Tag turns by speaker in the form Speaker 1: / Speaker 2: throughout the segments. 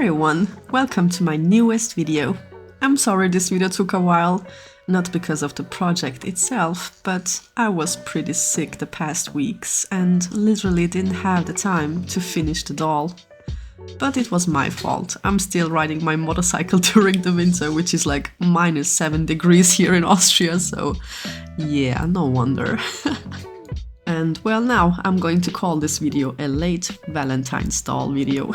Speaker 1: everyone! Welcome to my newest video. I'm sorry this video took a while, not because of the project itself, but I was pretty sick the past weeks and literally didn't have the time to finish the doll. But it was my fault. I'm still riding my motorcycle during the winter, which is like -7 degrees here in Austria, so yeah, no wonder. And well, now I'm going to call this video a late Valentine's doll video.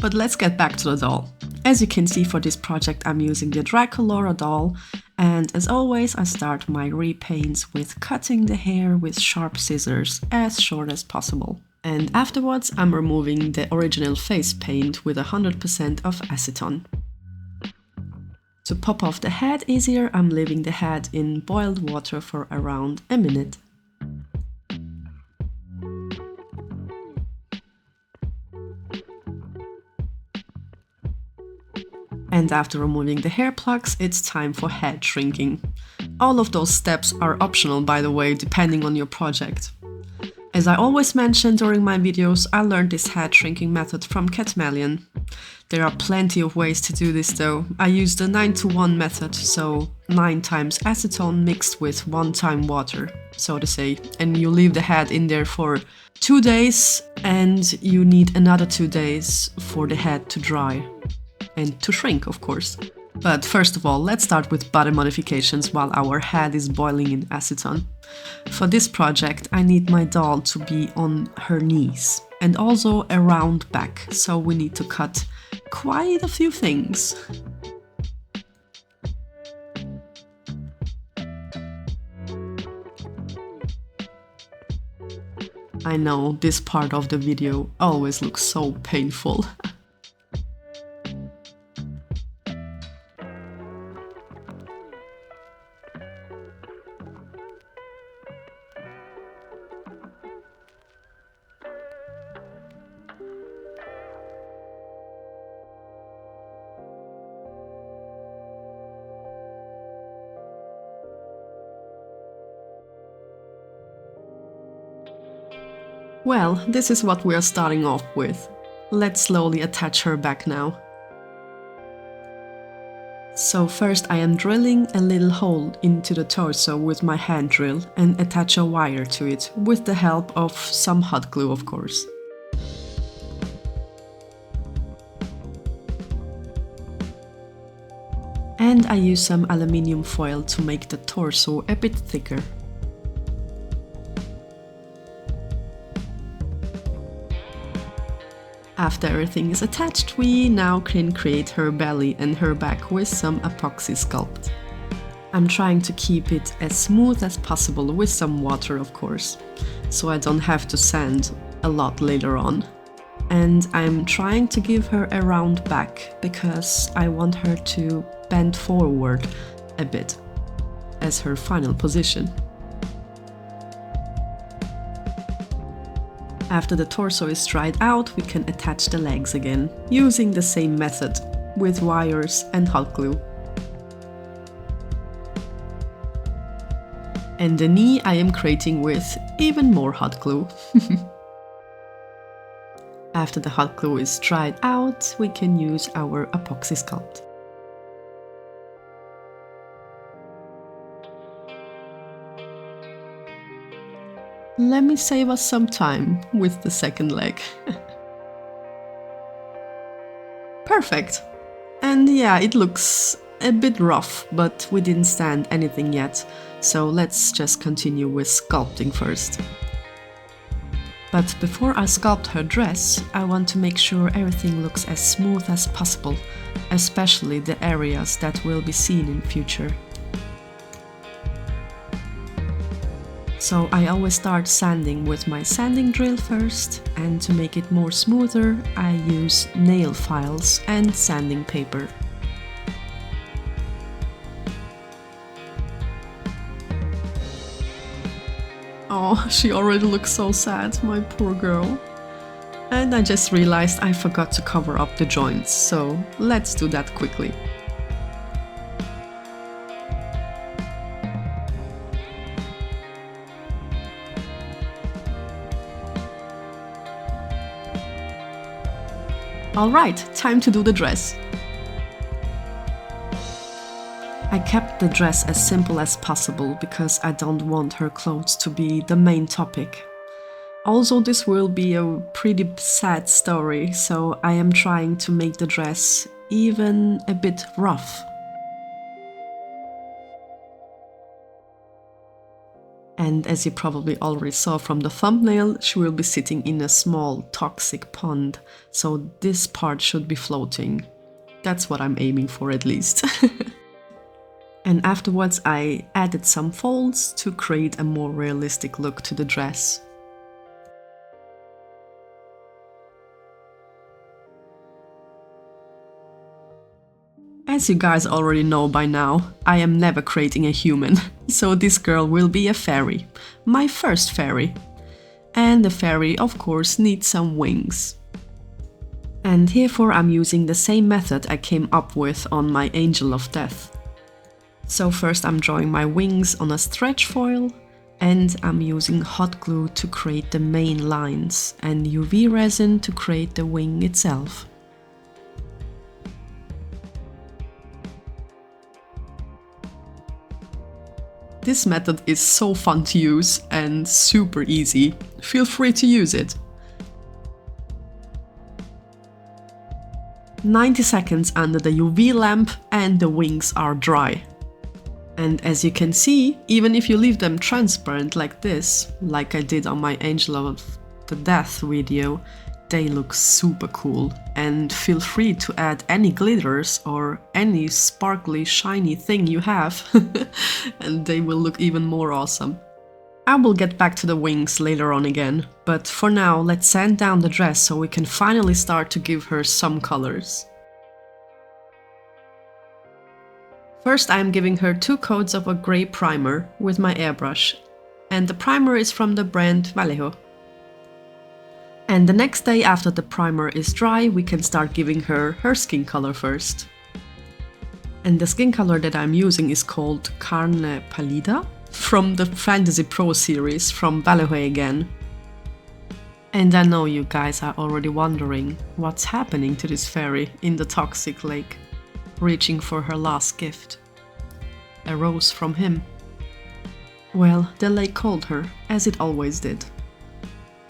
Speaker 1: But let's get back to the doll. As you can see, for this project I'm using the Watercolor doll, and as always I start my repaints with cutting the hair with sharp scissors as short as possible. And afterwards I'm removing the original face paint with 100% of Aceton. To pop off the head easier, I'm leaving the head in boiled water for around a minute. And after removing the hair plugs, it's time for head shrinking. All of those steps are optional, by the way, depending on your project. As I always mention during my videos, I learned this head shrinking method from Catmeleon. There are plenty of ways to do this though. I use the 9-to-1 method, so 9 times acetone mixed with 1 time water, so to say. And you leave the head in there for 2 days, and you need another 2 days for the head to dry. And to shrink, of course. But first of all, let's start with body modifications while our head is boiling in aceton. For this project, I need my doll to be on her knees and also a round back, so we need to cut quite a few things. I know, this part of the video always looks so painful. Well, this is what we are starting off with. Let's slowly attach her back now. So first I am drilling a little hole into the torso with my hand drill and attach a wire to it, with the help of some hot glue, of course. And I use some aluminium foil to make the torso a bit thicker. After everything is attached, we now can create her belly and her back with some Apoxie Sculpt. I'm trying to keep it as smooth as possible with some water, of course, so I don't have to sand a lot later on. And I'm trying to give her a round back because I want her to bend forward a bit as her final position. After the torso is dried out, we can attach the legs again, using the same method, with wires and hot glue. And the knee I am creating with even more hot glue. After the hot glue is dried out, we can use our Apoxie Sculpt. Let me save us some time with the second leg. Perfect! And yeah, it looks a bit rough, but we didn't sand anything yet, so let's just continue with sculpting first. But before I sculpt her dress, I want to make sure everything looks as smooth as possible, especially the areas that will be seen in future. So I always start sanding with my sanding drill first, and to make it more smoother, I use nail files and sanding paper. Oh, she already looks so sad, my poor girl. And I just realized I forgot to cover up the joints, so let's do that quickly. Alright, time to do the dress. I kept the dress as simple as possible because I don't want her clothes to be the main topic. Also, this will be a pretty sad story, so I am trying to make the dress even a bit rough. And as you probably already saw from the thumbnail, she will be sitting in a small toxic pond, so this part should be floating. That's what I'm aiming for at least. And afterwards I added some folds to create a more realistic look to the dress. As you guys already know by now, I am never creating a human, so this girl will be a fairy, my first fairy. And the fairy, of course, needs some wings. And therefore I'm using the same method I came up with on my Angel of Death. So first I'm drawing my wings on a stretch foil, and I'm using hot glue to create the main lines, and UV resin to create the wing itself. This method is so fun to use and super easy. Feel free to use it. 90 seconds under the UV lamp and the wings are dry. And as you can see, even if you leave them transparent like this, like I did on my Angel of the Death video, they look super cool. And feel free to add any glitters or any sparkly shiny thing you have and they will look even more awesome. I will get back to the wings later on again, but for now let's sand down the dress so we can finally start to give her some colors. First I am giving her 2 coats of a grey primer with my airbrush, and the primer is from the brand Vallejo. And the next day after the primer is dry, we can start giving her skin color first. And the skin color that I'm using is called Carne Pallida, from the Fantasy Pro series from Vallejo again. And I know you guys are already wondering what's happening to this fairy in the toxic lake, reaching for her last gift. A rose from him. Well, the lake called her, as it always did.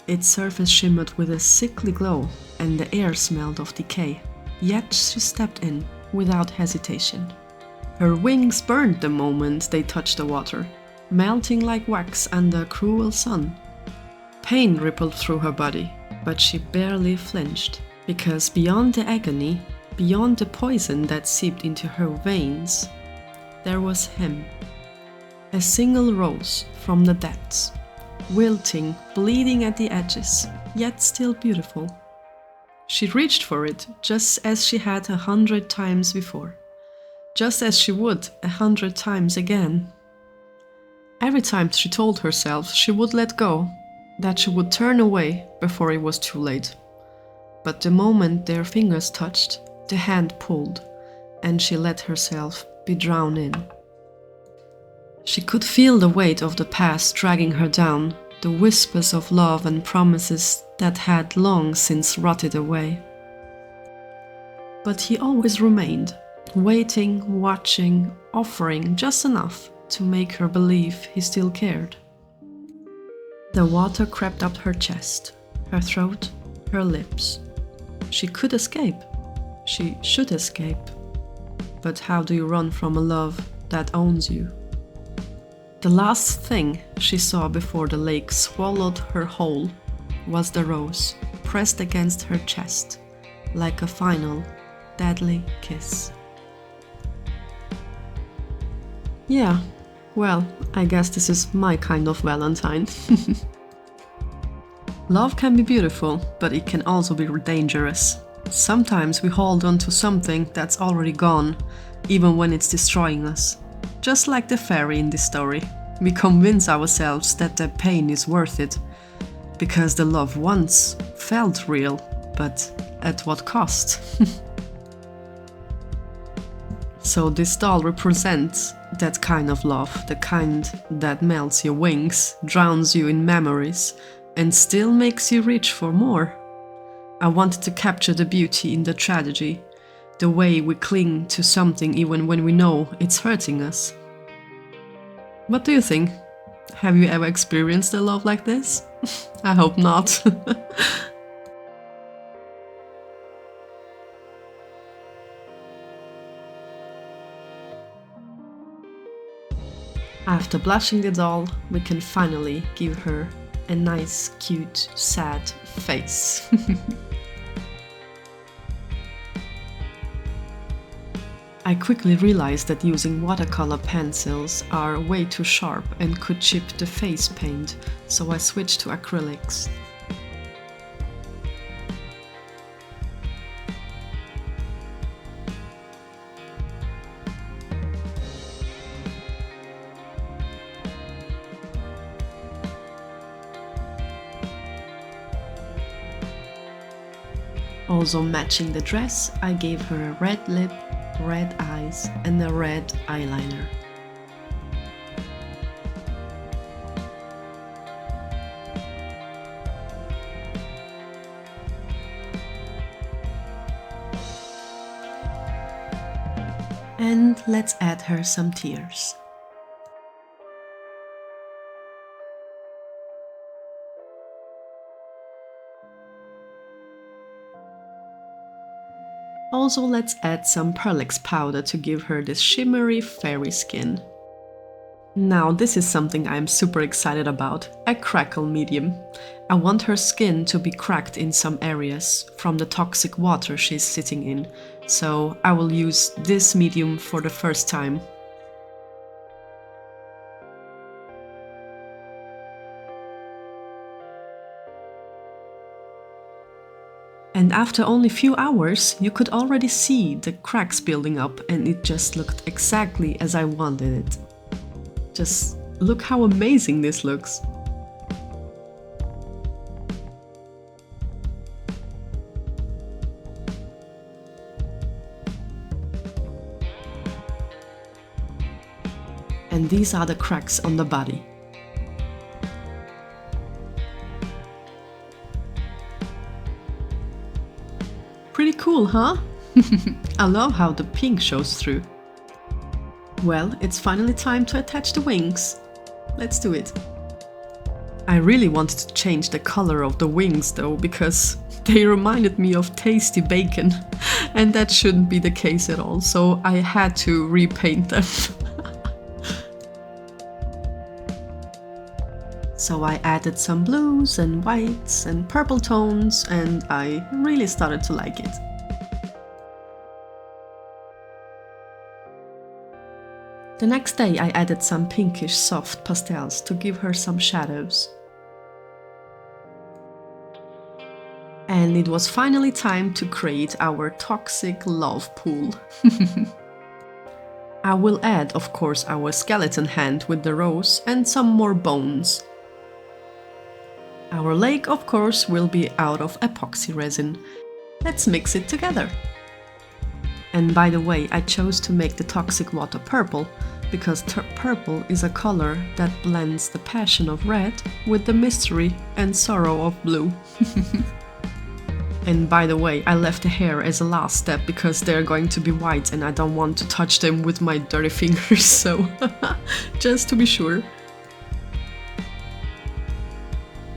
Speaker 1: Its surface shimmered with a sickly glow, and the air smelled of decay. Yet she stepped in, without hesitation. Her wings burned the moment they touched the water, melting like wax under a cruel sun. Pain rippled through her body, but she barely flinched, because beyond the agony, beyond the poison that seeped into her veins, there was him. A single rose from the depths. Wilting, bleeding at the edges, yet still beautiful. She reached for it, just as she had 100 times before. Just as she would 100 times again. Every time she told herself she would let go, that she would turn away before it was too late. But the moment their fingers touched, the hand pulled, and she let herself be drowned in. She could feel the weight of the past dragging her down, the whispers of love and promises that had long since rotted away. But he always remained, waiting, watching, offering just enough to make her believe he still cared. The water crept up her chest, her throat, her lips. She could escape. She should escape. But how do you run from a love that owns you? The last thing she saw before the lake swallowed her whole was the rose, pressed against her chest, like a final, deadly kiss. Yeah, well, I guess this is my kind of Valentine. Love can be beautiful, but it can also be dangerous. Sometimes we hold on to something that's already gone, even when it's destroying us. Just like the fairy in this story, we convince ourselves that the pain is worth it, because the love once felt real, but at what cost? So this doll represents that kind of love, the kind that melts your wings, drowns you in memories, and still makes you reach for more. I wanted to capture the beauty in the tragedy, the way we cling to something even when we know it's hurting us. What do you think? Have you ever experienced a love like this? I hope not. After blushing the doll, we can finally give her a nice, cute, sad face. I quickly realized that using watercolor pencils are way too sharp and could chip the face paint, so I switched to acrylics. Also matching the dress, I gave her a red lip, red eyes and a red eyeliner. And let's add her some tears. Also, let's add some Perlix powder to give her this shimmery fairy skin. Now, this is something I'm super excited about, a Crackle Medium. I want her skin to be cracked in some areas from the toxic water she's sitting in, so I will use this medium for the first time. And after only a few hours, you could already see the cracks building up and it just looked exactly as I wanted it. Just look how amazing this looks. And these are the cracks on the body. Pretty cool, huh? I love how the pink shows through. Well, it's finally time to attach the wings. Let's do it. I really wanted to change the color of the wings though, because they reminded me of tasty bacon, and that shouldn't be the case at all, so I had to repaint them. So I added some blues and whites and purple tones, and I really started to like it. The next day I added some pinkish soft pastels to give her some shadows. And it was finally time to create our toxic love pool. I will add, of course, our skeleton hand with the rose and some more bones. Our lake, of course, will be out of epoxy resin. Let's mix it together. And by the way, I chose to make the toxic water purple, because purple is a color that blends the passion of red with the mystery and sorrow of blue. And by the way, I left the hair as a last step because they're going to be white and I don't want to touch them with my dirty fingers, so just to be sure.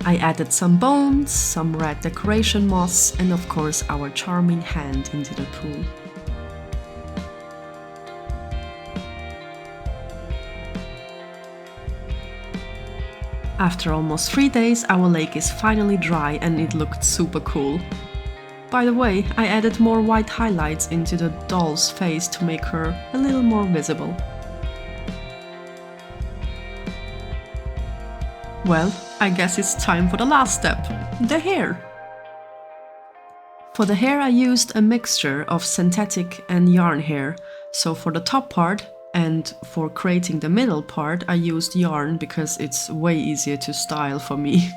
Speaker 1: I added some bones, some red decoration moss, and of course our charming hand into the pool. After almost 3 days, our lake is finally dry and it looked super cool. By the way, I added more white highlights into the doll's face to make her a little more visible. Well, I guess it's time for the last step, the hair. For the hair I used a mixture of synthetic and yarn hair, so for the top part and for creating the middle part I used yarn because it's way easier to style for me.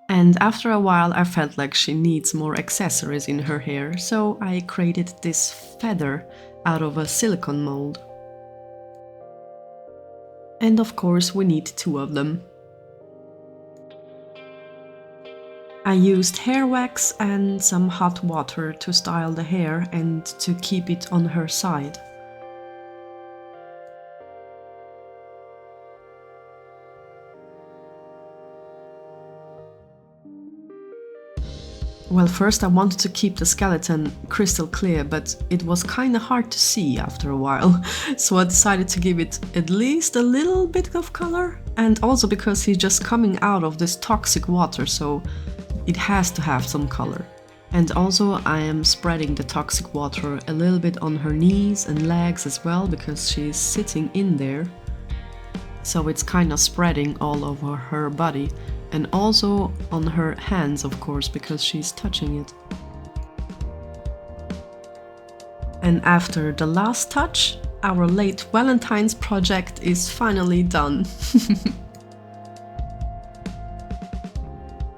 Speaker 1: And after a while I felt like she needs more accessories in her hair, so I created this feather out of a silicone mold. And of course we need 2 of them. I used hair wax and some hot water to style the hair and to keep it on her side. Well, first I wanted to keep the skeleton crystal clear, but it was kinda hard to see after a while, so I decided to give it at least a little bit of color, and also because he's just coming out of this toxic water, so it has to have some color. And also I am spreading the toxic water a little bit on her knees and legs as well, because she's sitting in there. So it's kind of spreading all over her body, and also on her hands, of course, because she's touching it. And after the last touch, our late Valentine's project is finally done.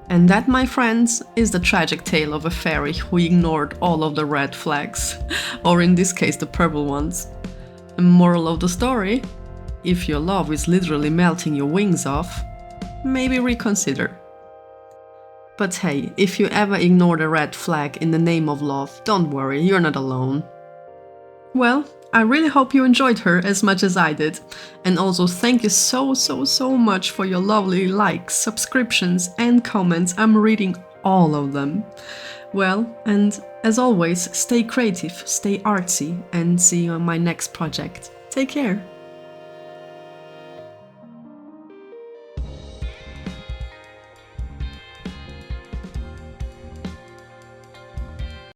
Speaker 1: And that, my friends, is the tragic tale of a fairy who ignored all of the red flags, or in this case the purple ones. The moral of the story? If your love is literally melting your wings off, maybe reconsider. But hey, if you ever ignore the red flag in the name of love, don't worry, you're not alone. Well, I really hope you enjoyed her as much as I did. And also thank you so much for your lovely likes, subscriptions and comments. I'm reading all of them. Well, and as always, stay creative, stay artsy, and see you on my next project. Take care!